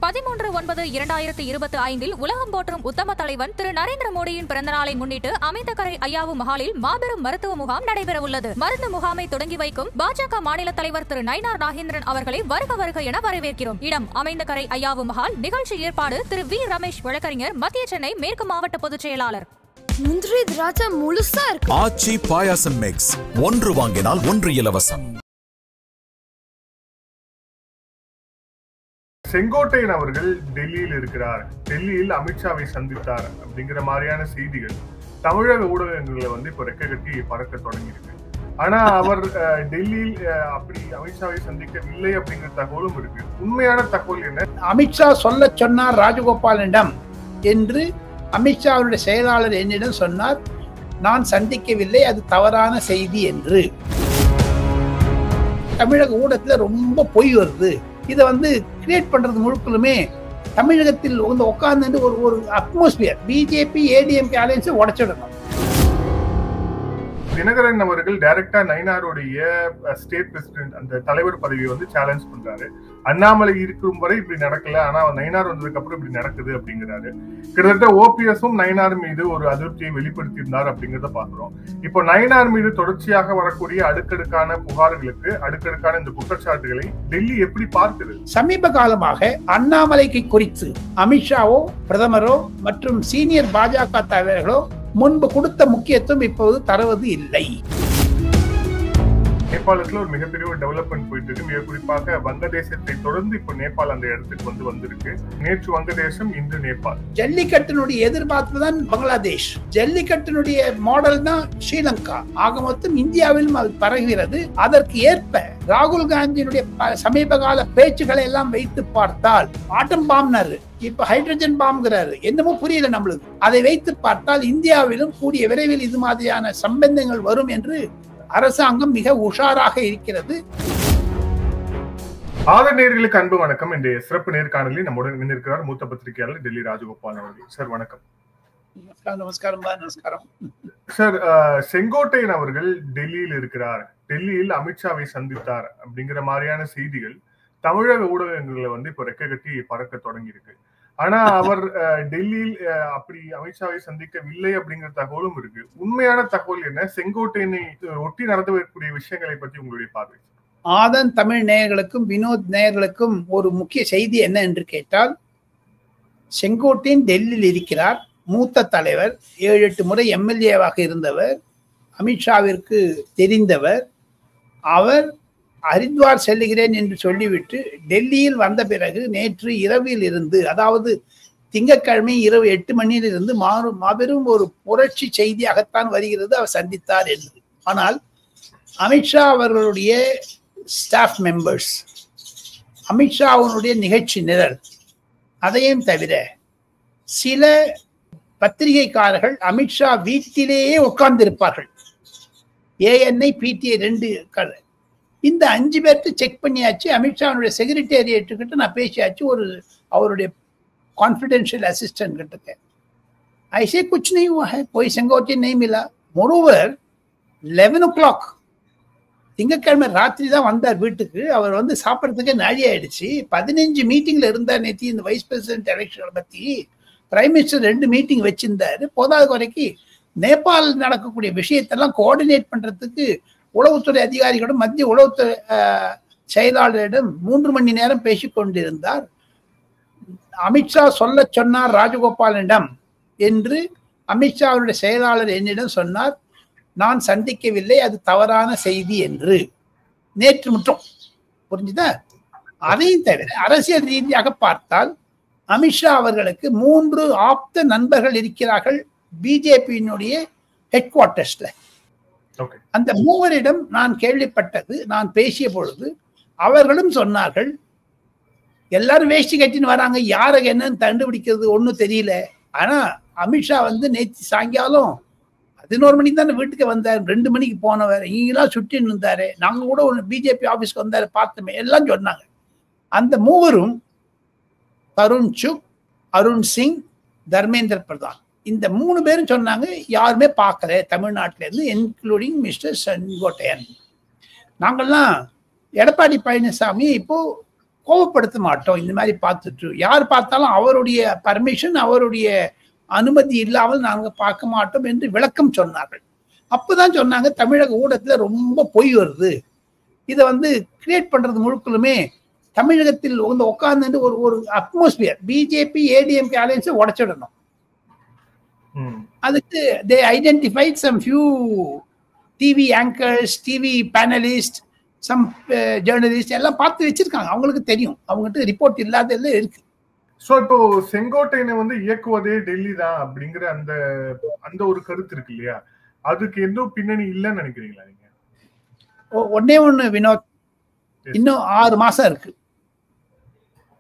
13/9/2025 உலகம் போற்றும் உத்தம தலைவன் திரு நரேந்திர மோடியின் பிறந்தநாளை முன்னிட்டு அமைந்தகரை ஐயாவு மஹாலில் மாபெரும் மருத்துவ முகாம் நடைபெறவுள்ளது. மருந்து முகாமை தொடங்கி வைக்கும் பாஜக மாநில தலைவர் திரு நயினார் நாகேந்திரன் அவர்களை வருக வருக என வரவேற்கிறோம். இடம் அமைந்தகரை ஐயாவு மஹால். நிகழ்ச்சி ஏற்பாடு திரு வி ரமேஷ் வழக்கறிஞர், மத்திய சென்னை மேற்கு மாவட்ட பொதுச் செயலாளர். முந்திரி திராட்சை முழுசா இருக்கு. ஆச்சி பாயாசம் மிக்ஸ், ஒன்று வாங்கினால் ஒன்று இலவசம். செங்கோட்டையன் அவர்கள் டெல்லியில் இருக்கிறார், டெல்லியில் அமித்ஷாவை சந்தித்தார் அப்படிங்கிற மாதிரியான செய்திகள் தமிழக ஊடகங்கள்ல இப்ப ரெக்க கட்டி பறக்க தொடங்கியிருக்கு. ஆனா அவர் டெல்லியில் அப்படி அமித்ஷாவை சந்திக்கவில்லை அப்படிங்கிற தகவலும் இருக்கு. உண்மையான தகவல் என்ன? அமித்ஷா சொல்ல சொன்னார் ராஜகோபாலிடம் என்று அமித்ஷாவுடைய செயலாளர் என்னிடம் சொன்னார். நான் சந்திக்கவில்லை, அது தவறான செய்தி என்று. தமிழக ஊடகத்துல ரொம்ப பொய் வருது. இதை கிரியேட் பண்றது முழுக்கலுமே தமிழகத்தில் உட்கார்ந்து ஒரு அட்மாஸ்பியர் பிஜேபி ஏடிஎம்கே அலையன்ஸை உடைச்சிடணும். தினகரன் அவர்கள் டைரக்டா நயினாருடைய ஸ்டேட் பிரசிடென்ட் அந்த தலைவர் பதவியை சேலஞ்ச் பண்றாரு. அண்ணாமலை இருக்கும் வரை இப்படி நடக்கல, ஆனா நயினார் வந்ததுக்கு அப்புறம் இப்படி நடக்குது அப்படிங்கிறாரு. கிட்டத்தட்ட ஓபிஎஸும் நயினார் மீது ஒரு அதிருப்தியை வெளிப்படுத்தியிருந்தார் அப்படிங்கிறத பாக்குறோம். இப்போ நயினார் மீது தொடர்ச்சியாக வரக்கூடிய அடுக்கடுக்கான புகார்களுக்கு, அடுக்கடுக்கான இந்த குற்றச்சாட்டுகளை டெல்லி எப்படி பார்க்குது? சமீப காலமாக அண்ணாமலைக்கு குறித்து அமித்ஷாவோ பிரதமரோ மற்றும் சீனியர் பாஜக தலைவர்களோ முன்பு கொடுத்த முக்கியத்துவம் இப்போது தருவது இல்லை. நேபாளத்துல ஒரு மிகப்பெரிய ஒரு டெவலப்மெண்ட் போயிட்டு இருக்கு. மிக குறிப்பாக வங்கதேசத்தை தொடர்ந்து இப்போ நேபாள் அந்த இடத்துக்கு வந்திருக்கு. நேற்று வங்கதேசம், இன்று நேபாள். ஜல்லிக்கட்டினுடைய எதிர்பார்ப்பு தான் பங்களாதேஷ், ஜல்லிக்கட்டினுடைய மாடல் தான் ஸ்ரீலங்கா. ஆக மொத்தம் இந்தியாவிலும் அது பரவுகிறது. அதற்கு ஏற்ப ராகுல் காந்தியினுடைய சமீப கால பேச்சுக்களை எல்லாம் வைத்து பார்த்தால் ஆட்டம் பாம்னாரு, இப்ப ஹைட்ரஜன் பாம்ங்கிறாரு, என்னமோ புரியல நம்மளுக்கு. அதை வைத்து பார்த்தால் இந்தியாவிலும் கூடிய விரைவில் இது மாதிரியான சம்பந்தங்கள் வரும் என்று அரசாங்கம் மிக உஷாராக இருக்கிறது. ஆதர் நேயர்களுக்கு அன்பு வணக்கம். இன்றைய சிறப்பு நேர்காணலில் நம்முடன் இணைந்திருக்கிறார் மூத்த பத்திரிகையாளர் டெல்லி ராஜகோபால் அவர்கள். சார் வணக்கம். நமஸ்காரம் சார், செங்கோட்டையன் அவர்கள் டெல்லியில் இருக்கிறார், டெல்லியில் அமித்ஷாவை சந்தித்தார் அப்படிங்கிற மாதிரியான செய்திகள் தமிழக ஊடகங்கள்ல இப்ப ரெக்க கட்டி பறக்க தொடங்கி இருக்கு. ஆனா அவர் டெல்லியில் அப்படி அமித்ஷாவை சந்திக்கவில்லை அப்படிங்கிற தகவலும் இருக்கு. உண்மையான தகவல் என்ன? செங்கோட்டையனை ஒட்டி நடந்தக்கூடிய விஷயங்களை பற்றி உங்களுடைய பார்வை. ஆதன் தமிழ் நேயர்களுக்கும் வினோத் நேயர்களுக்கும் ஒரு முக்கிய செய்தி என்ன என்று கேட்டால், செங்கோட்டையன் டெல்லியில் இருக்கிறார். மூத்த தலைவர், 7-8 முறை எம்எல்ஏவாக இருந்தவர், அமித்ஷாவிற்கு தெரிந்தவர். அவர் ஹரித்வார் செல்லுகிறேன் என்று சொல்லிவிட்டு டெல்லியில் வந்த பிறகு நேற்று இரவில் இருந்து, அதாவது திங்கட்கிழமை இரவு 8 மணியிலிருந்து மாபெரும் ஒரு புரட்சி செய்தியாகத்தான் வருகிறது அவர் சந்தித்தார் என்று. ஆனால் அமித்ஷா அவர்களுடைய ஸ்டாஃப் மெம்பர்ஸ், அமித்ஷாவுடைய நிகழ்ச்சி நிரல், அதையும் தவிர சில பத்திரிகைக்காரர்கள் அமித்ஷா வீட்டிலேயே உட்கார்ந்திருப்பார்கள். ஏஎன்ஐ பிடிஐ 2 இந்த 5 பேர்த்து செக் பண்ணியாச்சு. அமித்ஷாவுடைய செக்ரட்டேரியேட்டுக்கிட்ட நான் பேசியாச்சு, ஒரு அவருடைய கான்ஃபிடென்ஷியல் அசிஸ்டன்ட் கிட்ட. ऐसे कुछ नहीं हुआ है, कोई செங்கோட்டையன் नहीं मिला. moreover 11 o'clock திங்கட்கிழமை ராத்திரி தான் வந்தார் வீட்டுக்கு. அவர் சாப்பிட்றதுக்கே நாழி ஆயிடுச்சு. 15 மீட்டிங்ல இருந்தார் நேற்று. இந்த வைஸ் பிரசிடென்ட் எலெக்ஷனை பத்தி பிரைம் மினிஸ்டர் 2 மீட்டிங் வச்சிருந்தாரு. போதாத குறைக்கு நேபாள் நடக்கக்கூடிய விஷயத்தெல்லாம் கோஆர்டினேட் பண்றதுக்கு உளவுத்துறை அதிகாரிகளிடம், மத்திய உளவுத்துறை செயலாளரிடம் 3 மணி நேரம் பேசிக் கொண்டிருந்தார். அமித்ஷா சொல்ல சொன்னார் ராஜகோபாலிடம் என்று அமித்ஷாவுடைய செயலாளர் என்னிடம் சொன்னார். நான் சந்திக்கவில்லை, அது தவறான செய்தி என்று. நேற்று மட்டும் புரிஞ்சுதா? அதையும் தவிர அரசியல் ரீதியாக பார்த்தால் அமித்ஷா அவர்களுக்கு 3 ஆப்த நண்பர்கள் இருக்கிறார்கள் பிஜேபியினுடைய ஹெட் குவார்டர்ஸ்ல. அந்த 3 நான் கேள்விப்பட்டது, நான் பேசிய பொழுது அவர்களும் சொன்னார்கள், எல்லாரும் வேஷ்டி கட்டின்னு வராங்க, யாரை என்னன்னு கண்டுபிடிக்கிறது ஒன்றும் தெரியல. ஆனா அமித்ஷா நேற்று சாயங்காலம் 11 மணிக்கு தானே வீட்டுக்கு வந்தார், 2 மணிக்கு போனவர், இங்கெல்லாம் சுட்டின்னு இருந்தாரு, நாங்க கூட ஒரு பிஜேபி ஆபீஸ்க்கு வந்தாரு, பார்த்தோமே எல்லாம் சொன்னாங்க. அந்த 3 தருண் சுக், அருண் சிங், தர்மேந்திர பிரதான், இந்த 3 பேரும் சொன்னாங்க யாருமே பார்க்கல தமிழ்நாட்டில இருந்து, இன்க்ளூடிங் மிஸ்டர் செங்கோட்டையன். நாங்கள்லாம் எடப்பாடி பழனிசாமி இப்போ கோபப்படுத்த மாட்டோம். இந்த மாதிரி பார்த்துட்டு யார் பார்த்தாலும் அவருடைய பர்மிஷன், அவருடைய அனுமதி இல்லாமல் நாங்கள் பார்க்க மாட்டோம் என்று விளக்கம் சொன்னார்கள். அப்பதான் சொன்னாங்க தமிழக ஊடகத்துல ரொம்ப பொய் வருது, இதை வந்து கிரியேட் பண்றது முழுக்களுமே தமிழகத்தில் வந்து உட்கார்ந்து ஒரு அட்மாஸ்பியர் பிஜேபி ஏடிஎம்கே அலையன்ஸை உடைச்சிடணும். அதுக்கு they identified some few TV anchors, TV panelists, some journalists எல்லாம் பார்த்து வச்சிருக்காங்க. அவங்களுக்கு தெரியும், அவங்ககிட்ட ரிப்போர்ட் இல்லாத எல்லாம் இருக்கு. சோ இப்போ செங்கோட்டையனை வந்து இயக்குவதே டெல்லி தான் அப்படிங்கிற அந்த ஒரு கருத்து இருக்கு இல்லையா, அதுக்கு எந்த பின்னணி இல்லைன்னு நினைக்கிறீங்களா நீங்க? ஒன்னே ஒண்ணு வினோத், இன்னும் 6 மாசம் இருக்கு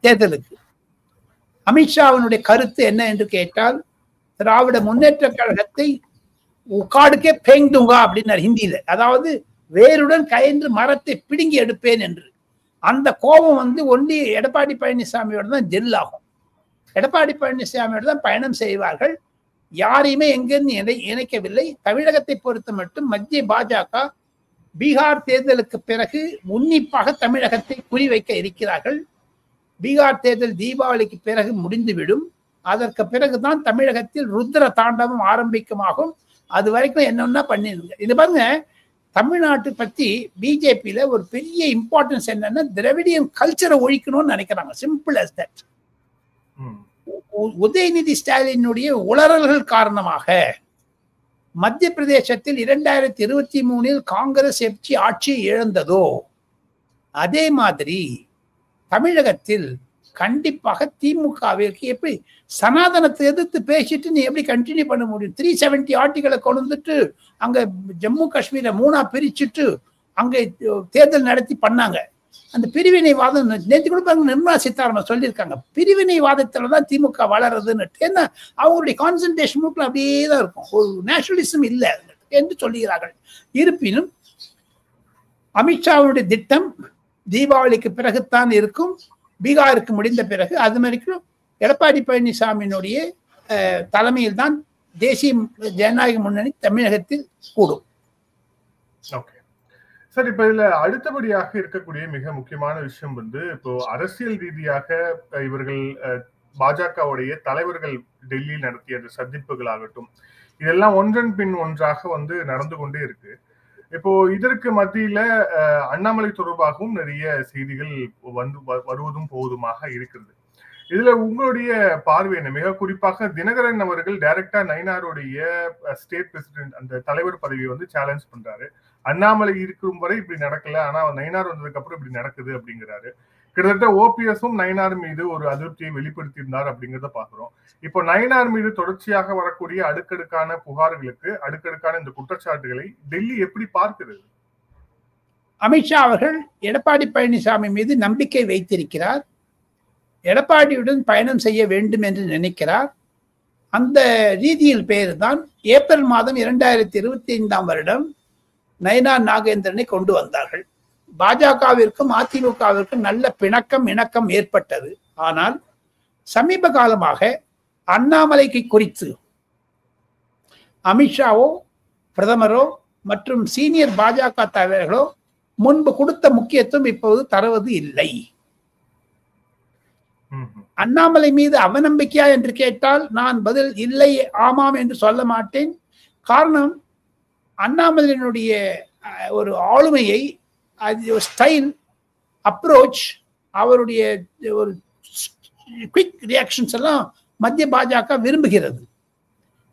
தேர்தலுக்கு. அமித்ஷாவினுடைய கருத்து என்ன என்று கேட்டால், திராவிட முன்னேற்ற கழகத்தை உக்காடுக்கே பேங்துங்கா அப்படின்னாரு ஹிந்தியில. அதாவது வேருடன் கயன்று மரத்தை பிடுங்கி எடுப்பேன் என்று. அந்த கோபம் வந்து ஒன்லி எடப்பாடி பழனிசாமியோட தான் ஜெல் ஆகும். எடப்பாடி பழனிசாமியோட தான் பயணம் செய்வார்கள். யாரையுமே எங்கிருந்து இணைக்கவில்லை. தமிழகத்தை பொறுத்த மட்டும் மத்திய பாஜக பீகார் தேர்தலுக்கு பிறகு உன்னிப்பாக தமிழகத்தை குறிவைக்க இருக்கிறார்கள். பீகார் தேர்தல் தீபாவளிக்கு பிறகு முடிந்துவிடும். அதற்கு பிறகுதான் தமிழகத்தில் ருத்ர தாண்டவம் ஆரம்பிக்குமாகும். அது வரைக்கும் என்னன்னா பண்ணிருங்க. இது பாருங்க, தமிழ்நாட்டை பத்தி பிஜேபியில ஒரு பெரிய இம்பார்ட்டன்ஸ் என்னன்னா, திராவிடியன் கல்ச்சரை ஒழிக்கணும்னு நினைக்கிறாங்க. Simple as that. உதயநிதி ஸ்டாலினுடைய உளறல்கள் காரணமாக மத்திய பிரதேசத்தில் 2023 காங்கிரஸ் ஆட்சியை இழந்ததோ அதே மாதிரி தமிழகத்தில் கண்டிப்பாக திமுகவிற்கு எப்படி சனாதனத்தை எதிர்த்து பேசிட்டு நீ எப்படி கண்டினியூ பண்ண முடியும்? 370 ஆர்டிகளை கொண்டு வந்துட்டு அங்க ஜம்மு காஷ்மீரை 3ஆ பிரிச்சுட்டு அங்க தேர்தல் நடத்தி பண்ணாங்க. அந்த பிரிவினைவாதம் நேற்று கூட பாருங்க, நிர்மலா சீதாராமன் சொல்லியிருக்காங்க, பிரிவினைவாதத்துலதான் திமுக வளருதுன்னு. ஏன்னா அவங்களுடைய கான்சன்ட்ரேஷன் முழுக்க அப்படியே தான் இருக்கும், ஒரு நேஷனலிசம் இல்லை என்று சொல்லுகிறார்கள். இருப்பினும் அமித்ஷாவுடைய திட்டம் தீபாவளிக்கு பிறகுத்தான் இருக்கும், பீகாருக்கு முடிந்த பிறகு. அது வரைக்கும் எடப்பாடி பழனிசாமியினுடைய தலைமையில் தான் தேசிய ஜனநாயக முன்னணி தமிழகத்தில் கூடும். ஓகே சார், இப்ப இதுல அடுத்தபடியாக இருக்கக்கூடிய மிக முக்கியமான விஷயம் வந்து, இப்போ அரசியல் ரீதியாக இவர்கள் பாஜகவுடைய தலைவர்கள் டெல்லியில் நடத்திய அந்த சந்திப்புகள் ஆகட்டும், இதெல்லாம் ஒன்றன் பின் ஒன்றாக வந்து நடந்து கொண்டே இருக்கு. இப்போ இதற்கு மத்தியில அண்ணாமலை தொடர்பாகவும் நிறைய செய்திகள் வருவதும் போவதுமாக இருக்கிறது. இதுல உங்களுடைய பார்வை என்ன? மிக குறிப்பாக தினகரன் அவர்கள் டைரக்டா நயினாருடைய ஸ்டேட் பிரசிடென்ட் அந்த தலைவர் பதவியை வந்து சேலஞ்ச் பண்றாரு. அண்ணாமலை இருக்கும் வரை இப்படி நடக்கல, ஆனா நயினார் வந்ததுக்கு அப்புறம் இப்படி நடக்குது அப்படிங்கிறாரு. கிட்டத்தட்ட ஓபிஎஸும் நயினார் மீது ஒரு அதிருப்தியை வெளிப்படுத்தி இருந்தார் அப்படிங்கிறத பாக்குறோம். இப்போ நயினார் மீது தொடர்ச்சியாக வரக்கூடிய அடுக்கடுக்கான புகார்களுக்கு, அடுக்கடுக்கான இந்த குற்றச்சாட்டுகளை டெல்லி எப்படி பார்க்கிறது? அமித்ஷா அவர்கள் எடப்பாடி பழனிசாமி மீது நம்பிக்கை வைத்திருக்கிறார். எடப்பாடியுடன் பயணம் செய்ய வேண்டும் என்று நினைக்கிறார். அந்த ரீதியில் பேர்தான் ஏப்ரல் மாதம் 2025 நயினார் நாகேந்திரனை கொண்டு வந்தார்கள். பாஜகவிற்கும் அதிமுகவிற்கும் நல்ல இணக்கம் ஏற்பட்டது. ஆனால் சமீப காலமாக அண்ணாமலைக்கு குறித்து அமித்ஷாவோ பிரதமரோ மற்றும் சீனியர் பாஜக தலைவர்களோ முன்பு கொடுத்த முக்கியத்துவம் இப்போது தருவது இல்லை. அண்ணாமலை மீது அவநம்பிக்கையா என்று கேட்டால் நான் பதில் இல்லை, ஆமாம் என்று சொல்ல மாட்டேன். காரணம், அண்ணாமலையினுடைய ஒரு ஆளுமையை, ஸ்டைல், அப்ரோச், அவருடைய ஒரு குவிக் ரியாக்ஷன்ஸ் எல்லாம் மத்திய பாஜக விரும்புகிறது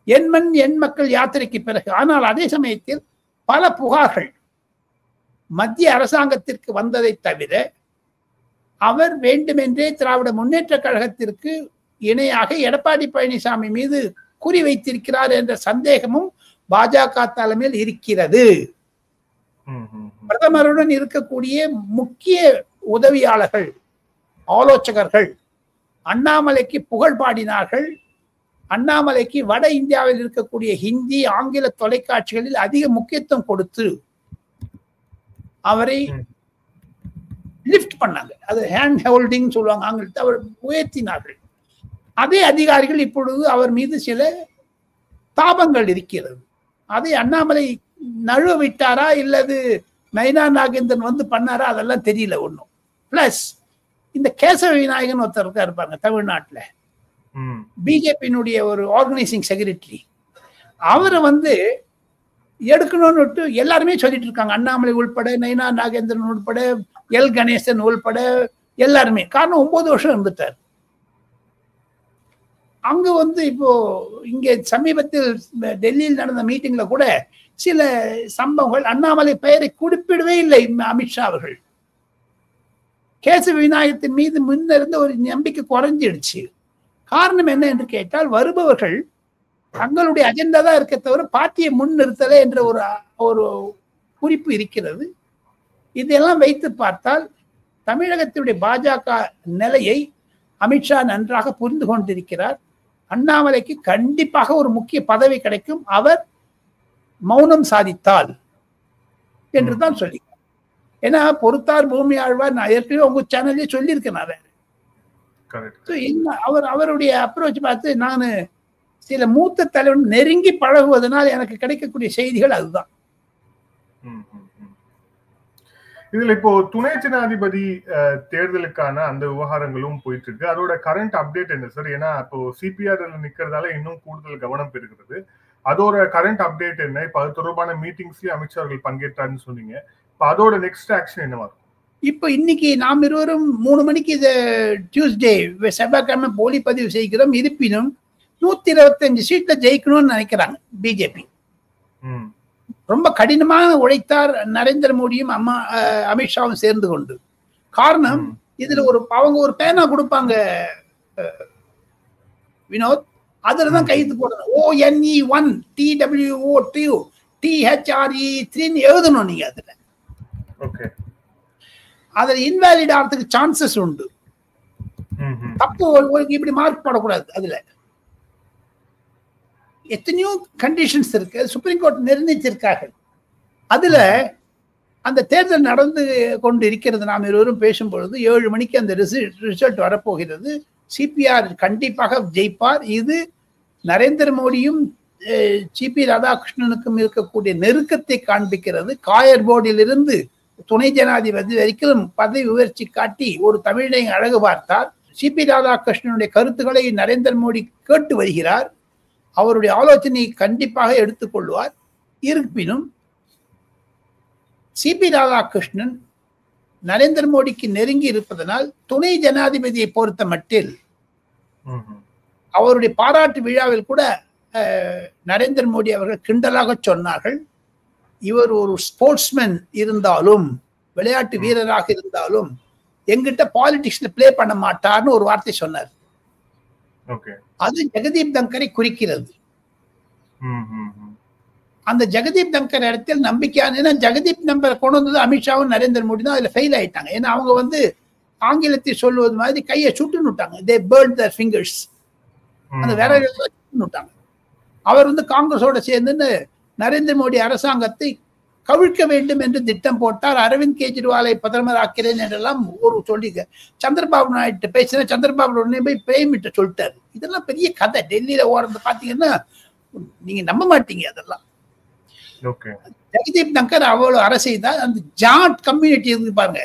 எண் மக்கள் யாத்திரைக்கு பிறகு. ஆனால் அதே சமயத்தில் பல புகார்கள் மத்திய அரசாங்கத்திற்கு வந்ததை தவிர அவர் வேண்டுமென்றே திராவிட முன்னேற்ற கழகத்திற்கு இணையாக எடப்பாடி பழனிசாமி மீது குறி வைத்திருக்கிறார் என்ற சந்தேகமும் பாஜக தலைமையில் இருக்கிறது. பிரதமருடன் இருக்கக்கூடிய முக்கிய உதவியாளர்கள், ஆலோசகர்கள் அண்ணாமலைக்கு புகழ் பாடினார்கள். அண்ணாமலைக்கு வட இந்தியாவில் இருக்கக்கூடிய ஹிந்தி, ஆங்கில தொலைக்காட்சிகளில் அதிக முக்கியத்துவம் கொடுத்து அவரை லிஃப்ட் பண்ணாங்க. அது ஹேண்ட் ஹோல்டிங் சொல்லுவாங்க ஆங்கிலத்தை. அவர் உயர்த்தினார்கள். அதே அதிகாரிகள் இப்பொழுது அவர் மீது சில தாபங்கள் இருக்கிறது. அதை அண்ணாமலை நழுவ விட்டாரா இல்லது நயினார் நாகேந்திரன் வந்து பண்ணாரா, அதெல்லாம் தெரியல ஒன்றும். பிளஸ் இந்த கேசவ விநாயகன் ஒருத்தர் இருப்பாங்க தமிழ்நாட்டுல, பிஜேபியினுடைய ஒரு ஆர்கனைசிங் செக்ரட்டரி. அவரை வந்து எடுக்கணும்னு எல்லாருமே சொல்லிட்டு இருக்காங்க, அண்ணாமலை உள்பட, நயினா நாகேந்திரன் உள்பட, எல் கணேசன் உள்பட எல்லாருமே. காரணம் 9 வருஷம் இருந்துட்டார் அங்க. வந்து இப்போ இங்க சமீபத்தில் டெல்லியில் நடந்த மீட்டிங்ல கூட சில சம்பவங்கள், அண்ணாமலை பெயரை குறிப்பிடவே இல்லை அமித்ஷா அவர்கள். கேசவ விநாயகத்தின் மீது முன்ன இருந்த ஒரு நம்பிக்கை குறைஞ்சிடுச்சு. காரணம் என்ன என்று கேட்டால், வருபவர்கள் தங்களுடைய அஜெண்டா தான் இருக்க தவிர பார்ட்டியை முன்னிறுத்தலை என்ற ஒரு குறிப்பு இருக்கிறது. இதெல்லாம் வைத்து பார்த்தால் தமிழகத்தினுடைய பாஜக நிலையை அமித்ஷா நன்றாக புரிந்து கொண்டிருக்கிறார். அண்ணாமலைக்கு கண்டிப்பாக ஒரு முக்கிய பதவி கிடைக்கும், அவர் மௌனம் சாதித்தால் என்றுதான் சொல்லி. ஏன்னா பொறுத்தார் பூமி ஆழ்வார், நான் ஏற்கனவே உங்க சேனல்லே சொல்லியிருக்கேன். அவருடைய அப்ரோச் பார்த்து நான் சில மூத்த தலைவர் நெருங்கி பழகுவதனால் எனக்கு கிடைக்கக்கூடிய செய்திகள் அதுதான். இதுல இப்போ துணை ஜனாதிபதி தேர்தலுக்கான அந்த விவகாரங்களும் போயிட்டு இருக்கு. அதோட கரண்ட் அப்டேட் என்ன சார்? ஏன்னா இப்போ சிபிஆர் நிக்கிறதால இன்னும் கூடுதல் கவனம் பெறுகிறது. அதோட கரண்ட் அப்டேட் என்ன? இப்ப அது தொடர்பான மீட்டிங்ஸ்லயும் அமித்ஷா அவர்கள் பங்கேற்றாருன்னு சொன்னீங்க. இப்ப அதோட நெக்ஸ்ட் ஆக்ஷன் என்னவா இருக்கும்? இப்ப இன்னைக்கு நாம் இருவரும் 3 மணிக்கு டியூஸ்டே செவ்வாய்க்கிழமை போலி பதிவு செய்கிறோம். இருப்பினும் 125 சீட்ல ஜெயிக்கணும்னு நினைக்கிறாங்க பிஜேபி. ரொம்ப கடினமாக உழைத்தார் நரேந்திர மோடியும் அமித்ஷாவும் சேர்ந்து கொண்டு. காரணம், இதுல அவங்க ஒரு பேனா கொடுப்பாங்க வினோத், அதுலதான் கைது போடணும். ONE1 TWO2 THRE3 எழுதணும் நீங்க. அதுல இன்வாலிட் ஆகிறதுக்கு சான்சஸ் உண்டு. தப்பு இப்படி மார்க் போடக்கூடாது. அதுல எத்தனையோ கண்டிஷன்ஸ் இருக்கு, சுப்ரீம் கோர்ட் நிர்ணயிச்சிருக்கார்கள். அதுல அந்த தேர்தல் நடந்து கொண்டு இருக்கிறது. நாம் இருவரும் பேசும் பொழுது 7 மணிக்கு அந்த ரிசல்ட் வரப்போகிறது. சிபிஆர் கண்டிப்பாக ஜெயிப்பார். இது நரேந்திர மோடியும் சிபி ராதாகிருஷ்ணனுக்கும் இருக்கக்கூடிய நெருக்கத்தை காண்பிக்கிறது. காயர் போர்டிலிருந்து துணை ஜனாதிபதி வரைக்கும் பதவி உயர்ச்சி காட்டி ஒரு தமிழை அழகு பார்த்தார். சிபி ராதாகிருஷ்ணனுடைய கருத்துக்களை நரேந்திர மோடி கேட்டு வருகிறார். அவருடைய ஆலோசனையை கண்டிப்பாக எடுத்துக்கொள்வார். இருப்பினும் சிபி ராதாகிருஷ்ணன் நரேந்திர மோடிக்கு நெருங்கி இருப்பதனால் துணை ஜனாதிபதியை பொறுத்த மட்டில் அவருடைய பாராட்டு விழாவில் கூட நரேந்திர மோடி அவர்கள் கிண்டலாக சொன்னார்கள், இவர் ஒரு ஸ்போர்ட்ஸ்மேன் இருந்தாலும், விளையாட்டு வீரராக இருந்தாலும் எங்கிட்ட பாலிடிக்ஸ்ல பிளே பண்ண மாட்டார்னு ஒரு வார்த்தை சொன்னார். அது ஜெகதீப் தங்கரை குறிக்கிறது. அந்த ஜெகதீப் தங்கர் இடத்தில் நம்பிக்கையான, ஏன்னா ஜெகதீப் நம்பரை கொண்டு வந்தது அமித்ஷாவும் நரேந்திர மோடி தான். அதுல ஃபெயில் ஆயிட்டாங்க. ஏன்னா அவங்க வந்து ஆங்கிலத்தை சொல்லுவது மாதிரி கையை சுட்டுன்னு விட்டாங்க. they burned their fingers. அந்த வேற விட்டாங்க. அவர் வந்து காங்கிரஸோட சேர்ந்து நரேந்திர மோடி அரசாங்கத்தை கவிழ்க்க வேண்டும் என்று திட்டம் போட்டார். அரவிந்த் கெஜ்ரிவாலை பிரதமர் ஆக்கிறேன் என்றெல்லாம் ஒரு சொல்லிக்க. சந்திரபாபு நாயுடு பேசின சந்திரபாபு உடனே போய் பிரேமிட்ட சொல்லிட்டாரு. இதெல்லாம் பெரிய கதை. டெல்லியில ஓடுறது பாத்தீங்கன்னா நீங்க நம்ப மாட்டீங்க. அதெல்லாம் ஜெகதீப் தங்கர் அவ்வளவு அரசை தான். அந்த ஜாட் கம்யூனிட்டி இருக்கு பாருங்க,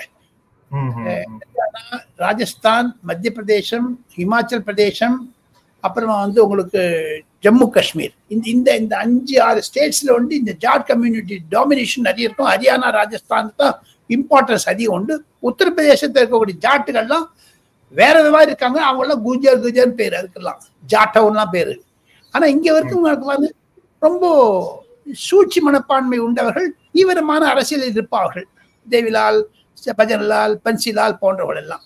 ராஜஸ்தான், மத்திய பிரதேசம், ஹிமாச்சல் பிரதேசம், அப்புறமா வந்து உங்களுக்கு ஜம்மு காஷ்மீர், இந்த 5-6 ஸ்டேட்ஸ்ல வந்து இந்த ஜாட் கம்யூனிட்டி டாமினேஷன் நிறைய இருக்கும். ஹரியானா, ராஜஸ்தான் தான் இம்பார்ட்டன்ஸ் அதிகம் உண்டு. உத்தரப்பிரதேசத்தில் இருக்கக்கூடிய ஜாட்டுகள்லாம் வேற விதமாக இருக்காங்க. அவங்க எல்லாம் குஜர் பேர், அதுக்கெல்லாம் ஜாட்டவுன்லாம் பேரு. ஆனா இங்க வரைக்கும் வந்து ரொம்ப சூழ்ச்சி மனப்பான்மை உண்டவர்கள், தீவிரமான அரசியலில் இருப்பார்கள். தேவிலால், பஜன்லால், பன்சிலால் போன்றவர்கள் எல்லாம்.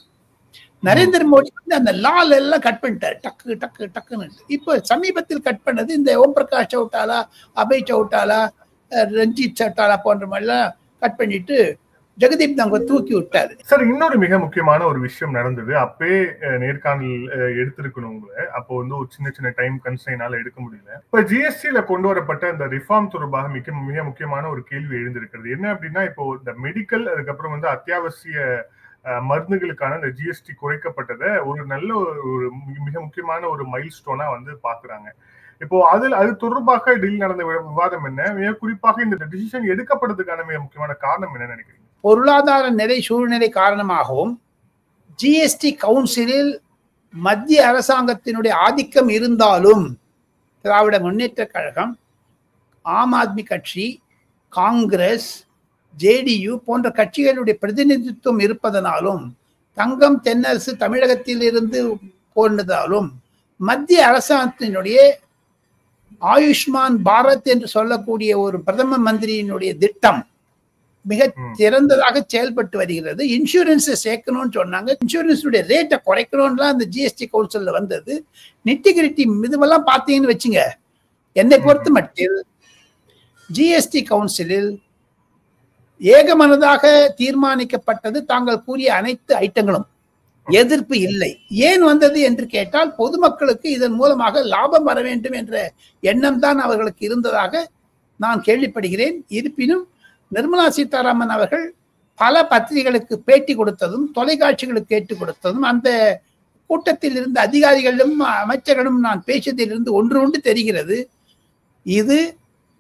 நரேந்திர மோடி வந்து அந்த லால் எல்லாம் கட் பண்ணிட்டார், டக்கு டக்கு டக்குன்னு. இப்போ சமீபத்தில் கட் பண்ணது இந்த ஓம் பிரகாஷ் சௌட்டாலா, அபய் சௌட்டாலா, ரஞ்சித் சௌட்டாலா போன்ற மாதிரிலாம் கட் பண்ணிட்டு ஜெகதீப் தங்கர் தூக்கி விட்டாரு. சார், இன்னொரு மிக முக்கியமான ஒரு விஷயம் நடந்தது. அப்பே நேர்காணல் எடுத்திருக்கணும் உங்களை. அப்போ வந்து ஒரு சின்ன டைம் கன்ஸ்ட்ரெயினால எடுக்க முடியல. இப்ப ஜிஎஸ்டில கொண்டு வரப்பட்ட அந்த ரிஃபார்ம் தொடர்பாக மிக முக்கியமான ஒரு கேள்வி எழுந்திருக்கிறது. என்ன அப்படின்னா, இப்போ இந்த மெடிக்கல், அதுக்கப்புறம் வந்து அத்தியாவசிய மருந்துகளுக்கான இந்த ஜிஎஸ்டி குறைக்கப்பட்டதை ஒரு நல்ல ஒரு மிக முக்கியமான ஒரு மைல் ஸ்டோனா வந்து பாக்குறாங்க. இப்போ அது தொடர்பாக டெல்லி நடந்த விவாதம் என்ன, மிக குறிப்பாக இந்த டிசிஷன் எடுக்கப்பட்டதுக்கான மிக முக்கியமான காரணம் என்ன நினைக்கிறீங்க? பொருளாதார நிலை சூழ்நிலை காரணமாகவும் ஜிஎஸ்டி கவுன்சிலில் மத்திய அரசாங்கத்தினுடைய ஆதிக்கம் இருந்தாலும் திராவிட முன்னேற்ற கழகம், ஆம் ஆத்மி கட்சி, காங்கிரஸ், ஜேடியு போன்ற கட்சிகளுடைய பிரதிநிதித்துவம் இருப்பதனாலும், தங்கம் தென்னரசு தமிழகத்தில் இருந்து போனதாலும், மத்திய அரசாங்கத்தினுடைய ஆயுஷ்மான் பாரத் என்று சொல்லக்கூடிய ஒரு பிரதம மந்திரியினுடைய திட்டம் மிக சிறந்ததாக செயல்பட்டு வருகிறது. இன்சூரன்ஸை சேர்க்கணும்னு சொன்னாங்க. இன்சூரன்ஸுடைய ரேட்டை குறைக்கணும்லாம் அந்த ஜிஎஸ்டி கவுன்சிலில் வந்தது. நிட்டிகிரிட்டி இதுவெல்லாம் பார்த்தீங்கன்னு வச்சுங்க, என்னை பொறுத்த மட்டில் ஜிஎஸ்டி கவுன்சிலில் ஏகமனதாக தீர்மானிக்கப்பட்டது. தாங்கள் கூறிய அனைத்து ஐட்டங்களும் எதிர்ப்பு இல்லை. ஏன் வந்தது என்று கேட்டால், பொதுமக்களுக்கு இதன் மூலமாக லாபம் வர வேண்டும் என்ற எண்ணம் தான் அவர்களுக்கு இருந்ததாக நான் கேள்விப்படுகிறேன். இருப்பினும் நிர்மலா சீதாராமன் அவர்கள் பல பத்திரிகைகளுக்கு பேட்டி கொடுத்ததும், தொலைக்காட்சிகளுக்கு கேட்டு கொடுத்ததும், அந்த கூட்டத்தில் இருந்த அதிகாரிகளிலும் அமைச்சர்களும் நான் பேசியதிலிருந்து ஒன்று தெரிகிறது. இது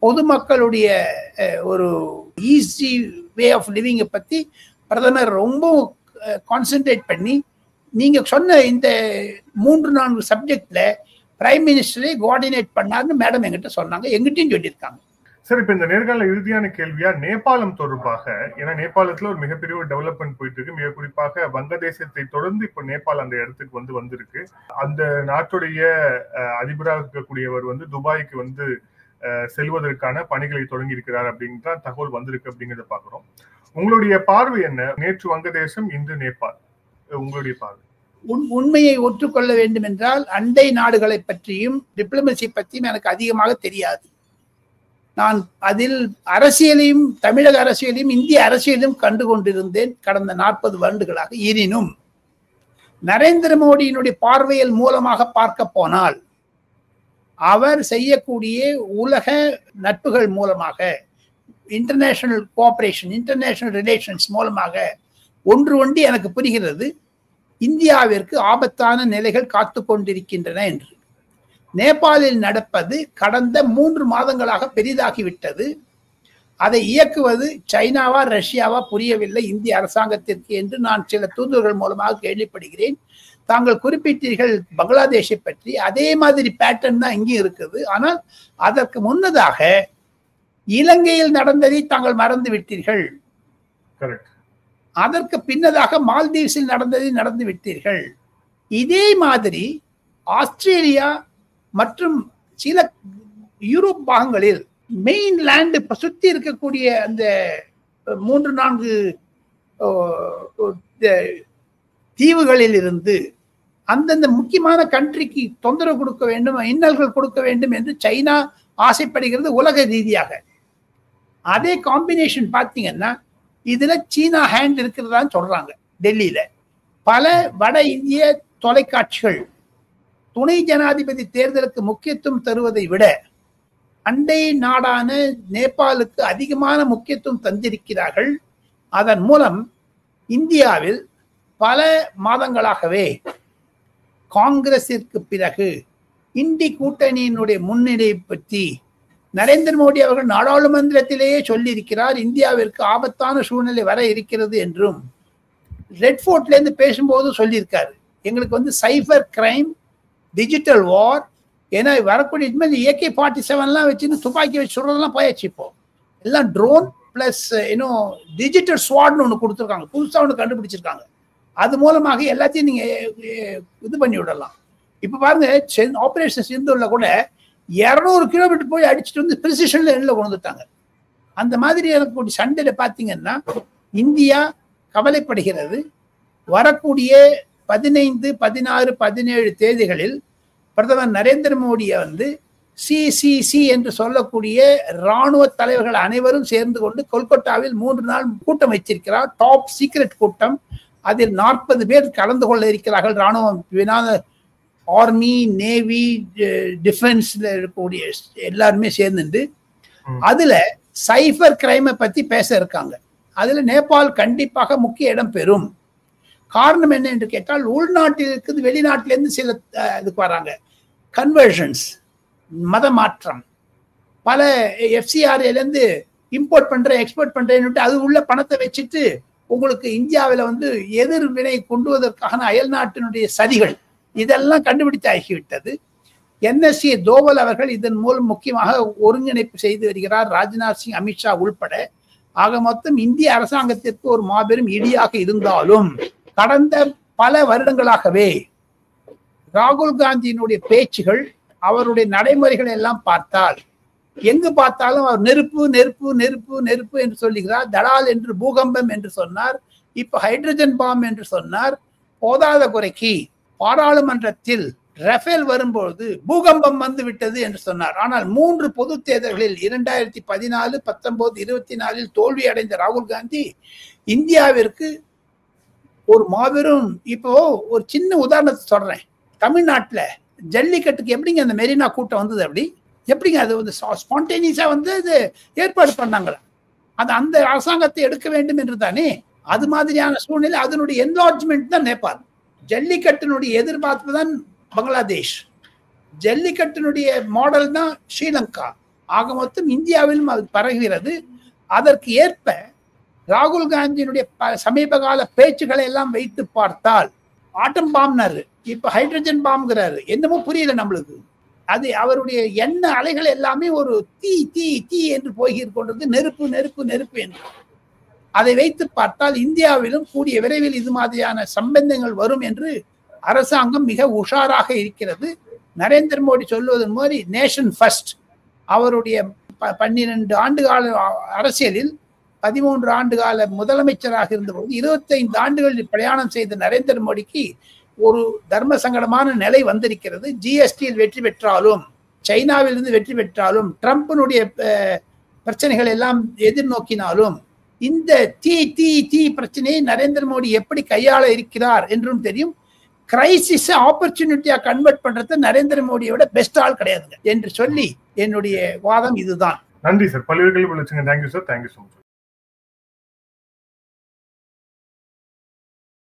பொதுமக்களுடைய ஒரு ஈஸி வே ஆஃப் லிவிங்கை பற்றி பிரதமர் ரொம்ப கான்சென்ட்ரேட் பண்ணி, நீங்க சொன்ன இந்த 3-4 சப்ஜெக்ட்ல பிரைம் மினிஸ்டரே கோஆர்டினேட் பண்ணாருன்னு மேடம் எங்கிட்ட சொன்னாங்க, எங்கிட்டையும் சொல்லியிருக்காங்க. சார், இப்ப இந்த நேர்காணல இறுதியான கேள்வியா நேபாளம் தொடர்பாக, ஏன்னா நேபாளத்துல ஒரு மிகப்பெரிய ஒரு டெவலப்மெண்ட் போயிட்டு இருக்கு. மிக குறிப்பாக வங்கதேசத்தை தொடர்ந்து இப்ப நேபாள் அந்த இடத்துக்கு வந்திருக்கு. அந்த நாட்டுடைய அதிபராக இருக்கக்கூடியவர் துபாய்க்கு செல்வதற்கான பணிகளை தொடங்கி இருக்கிறார் அப்படிங்கிற தகவல் வந்திருக்கு அப்படிங்கிறத பாக்குறோம். உங்களுடைய பார்வை என்ன? நேற்று வங்கதேசம், இன்று நேபாள், உங்களுடைய பார்வை? உண்மையை ஒற்றுக்கொள்ள வேண்டும் என்றால் அண்டை நாடுகளை பற்றியும் டிப்ளமசி பற்றியும் எனக்கு அதிகமாக தெரியாது. நான் அதில் அரசியலையும், தமிழக அரசியலையும், இந்திய அரசியலையும் கண்டு கொண்டிருந்தேன் கடந்த 40 வருடங்களாக. எனினும் நரேந்திர மோடியினுடைய பார்வையில் மூலமாக பார்க்க போனால், அவர் செய்யக்கூடிய உலக நட்புகள் மூலமாக, இன்டர்நேஷனல் கோஆபரேஷன், இன்டர்நேஷனல் ரிலேஷன்ஸ் மூலமாக ஒன்று எனக்கு புரிகிறது, இந்தியாவிற்கு ஆபத்தான நிலைகள் காத்து கொண்டிருக்கின்றன என்று. நேபாளில் நடப்பது கடந்த 3 மாதங்களாக பெரிதாகிவிட்டது. அதை இயக்குவது சைனாவா ரஷ்யாவா புரியவில்லை இந்திய அரசாங்கத்திற்கு என்று நான் சில தூதுவர்கள் மூலமாக கேள்விப்படுகிறேன். தாங்கள் குறிப்பிட்டீர்கள் பங்களாதேஷை பற்றி, அதே மாதிரி பேட்டர்ன் தான் இங்கே இருக்குது. ஆனால் அதற்கு முன்னதாக இலங்கையில் நடந்ததை தாங்கள் மறந்து விட்டீர்கள். அதற்கு பின்னதாக மால்தீவ்ஸில் நடந்து விட்டீர்கள். இதே மாதிரி ஆஸ்திரேலியா மற்றும் சில யூரோப் பாகங்களில் மெயின் லேண்ட் சுத்தி இருக்கக்கூடிய அந்த 3-4 தீவுகளில் இருந்து அந்தந்த முக்கியமான கண்ட்ரிக்கு தொந்தரவு கொடுக்க வேண்டும், இன்னல்கள் கொடுக்க வேண்டும் என்று சைனா ஆசைப்படுகிறது உலக ரீதியாக. அதே காம்பினேஷன் பார்த்தீங்கன்னா இதுல சீனா ஹேண்ட் இருக்கிறதான்னு சொல்றாங்க. டெல்லியில பல வட இந்திய தொலைக்காட்சிகள் துணை ஜனாதிபதி தேர்தலுக்கு முக்கியத்துவம் தருவதை விட அண்டை நாடான நேபாளுக்கு அதிகமான முக்கியத்துவம் தந்திருக்கிறார்கள். அதன் மூலம் இந்தியாவில் பல மாதங்களாகவே காங்கிரசிற்கு பிறகு இந்தி கூட்டணியினுடைய முன்னிலை பற்றி நரேந்திர மோடி அவர்கள் நாடாளுமன்றத்திலேயே சொல்லியிருக்கிறார், இந்தியாவிற்கு ஆபத்தான சூழ்நிலை வர இருக்கிறது என்றும். ரெட் ஃபோர்ட்ல இருந்து பேசும்போது சொல்லியிருக்காரு, எங்களுக்கு சைபர் கிரைம், டிஜிட்டல் வார், ஏன்னா வரக்கூடிய AK-47 வச்சுன்னு துப்பாக்கி வச்சு சொல்றதெல்லாம் போயாச்சு. இப்போ எல்லாம் ட்ரோன் பிளஸ் டிஜிட்டல் ஸ்வாட்னு ஒன்று கொடுத்துருக்காங்க, புதுசாக ஒன்று கண்டுபிடிச்சிருக்காங்க. அது மூலமாக எல்லாத்தையும் நீங்க இது பண்ணி விடலாம். இப்ப பாருங்க, ஆபரேஷன் சிந்தூர்ல கூட 200 கிலோமீட்டர் போய் அடிச்சுட்டு பிரிசிஷன்ல எண்ணில் கொண்டு வந்துட்டாங்க. அந்த மாதிரி எனக்கு சண்டையில பாத்தீங்கன்னா இந்தியா கவலைப்படுகிறது. வரக்கூடிய 15, 16, 17 தேதிகளில் பிரதமர் நரேந்திர மோடியை CCC என்று சொல்லக்கூடிய இராணுவ தலைவர்கள் அனைவரும் சேர்ந்து கொண்டு கொல்கத்தாவில் 3 நாள் கூட்டம் வச்சிருக்கிறார். டாப் சீக்ரெட் கூட்டம். அதில் 40 பேர் கலந்து கொள்ள இருக்கிறார்கள். இராணுவம், ஆர்மி, நேவி, டிஃபென்ஸ்ல இருக்கக்கூடிய எல்லாருமே சேர்ந்து அதுல சைபர் கிரைமை பத்தி பேச இருக்காங்க. அதுல நேபாள் கண்டிப்பாக முக்கிய இடம் பெறும். காரணம் என்ன என்று கேட்டால், உள்நாட்டில் இருக்குது, வெளிநாட்டிலேருந்து சில இதுக்கு வராங்க. கன்வர்ஷன்ஸ், மத மாற்றம், பல FCRA இருந்து இம்போர்ட் பண்றேன், எக்ஸ்போர்ட் பண்றேன்னு அது உள்ள பணத்தை வச்சுட்டு உங்களுக்கு இந்தியாவில் வந்து எதிர்வினை கொண்டுவதற்கான அயல் நாட்டினுடைய சதிகள் இதெல்லாம் கண்டுபிடித்து ஆகிவிட்டது. NSA தோவல் அவர்கள் இதன் மூலம் முக்கியமாக ஒருங்கிணைப்பு செய்து வருகிறார், ராஜ்நாத் சிங், அமித்ஷா உள்பட. ஆக மொத்தம் இந்திய அரசாங்கத்திற்கு ஒரு மாபெரும் இடியாக இருந்தாலும் கடந்த பல வருடங்களாகவே ராகுல் காந்தியினுடைய பேச்சுகள், அவருடைய நடைமுறைகள் எல்லாம் பார்த்தால் எங்கு பார்த்தாலும் அவர் நெருப்பு நெருப்பு நெருப்பு நெருப்பு என்று சொல்லுகிறார். தடால் என்று பூகம்பம் என்று சொன்னார், இப்ப ஹைட்ரஜன் பாம் என்று சொன்னார். போதாத குறைக்கு பாராளுமன்றத்தில் ரஃபேல் வரும்போது பூகம்பம் வந்து விட்டது என்று சொன்னார். ஆனால் 3 பொது தேர்தல்களில் 2014, 19, 24 தோல்வி அடைந்த ராகுல் காந்தி இந்தியாவிற்கு ஒரு மாபெரும், இப்போ ஒரு சின்ன உதாரணத்தை சொல்றேன். தமிழ்நாட்டில் ஜல்லிக்கட்டுக்கு எப்படிங்க அந்த மெரினா கூட்டம் வந்தது? அப்படி எப்படிங்க அது வந்து ஸ்பான்டேனியஸா வந்து இது ஏற்பாடு பண்ணாங்களா? அது அந்த அரசாங்கத்தை எடுக்க வேண்டும் என்று தானே. அது மாதிரியான சூழ்நிலை, அதனுடைய என்லார்ஜ்மெண்ட் தான் நேபாள். ஜல்லிக்கட்டினுடைய எதிர்பார்ப்பு தான் பங்களாதேஷ், ஜல்லிக்கட்டினுடைய மாடல் தான் ஸ்ரீலங்கா. ஆக மொத்தம் இந்தியாவிலும் அது பரவுகிறது. அதற்கு ஏற்ப ராகுல் காந்தியினுடைய சமீப கால பேச்சுக்களை எல்லாம் வைத்து பார்த்தால் ஆட்டம் பாம்னாரு, இப்ப ஹைட்ரஜன் பாம்ங்கிறாரு, என்னமோ புரியல நம்மளுக்கு. அது அவருடைய எண்ண அலைகள் எல்லாமே ஒரு தீ தீ தீ என்று போகின்றது, நெருப்பு நெருப்பு நெருப்பு என்று. அதை வைத்து பார்த்தால் இந்தியாவிலும் கூடிய விரைவில் இது மாதிரியான சம்பந்தங்கள் வரும் என்று அரசாங்கம் மிக உஷாராக இருக்கிறது. நரேந்திர மோடி சொல்வதன் மாதிரி நேஷன் ஃபர்ஸ்ட். அவருடைய 12 ஆண்டு கால அரசியலில் 13 ஆண்டு கால முதலமைச்சராக இருந்தபோது 25 ஆண்டுகளில் பிரயாணம் செய்த நரேந்திர மோடிக்கு ஒரு தர்ம சங்கடமான நிலை வந்திருக்கிறது. ஜிஎஸ்டியில் வெற்றி பெற்றாலும், சைனாவிலிருந்து வெற்றி பெற்றாலும், ட்ரம்பினுடைய பிரச்சனைகள் எல்லாம் எதிர்நோக்கினாலும் இந்த தீ தீ தீ பிரச்சனையை நரேந்திர மோடி எப்படி கையாள இருக்கிறார் என்றும் தெரியும். கிரைசிஸ் ஆப்பர்ச்சுனிட்டியா கன்வெர்ட் பண்றது நரேந்திர மோடியோட பெஸ்ட் ஆள் கிடையாதுங்க என்று சொல்லி என்னுடைய வாதம் இதுதான். நன்றி சார், பல்வேறு கேள்வி. Thank you sir, thank you so much.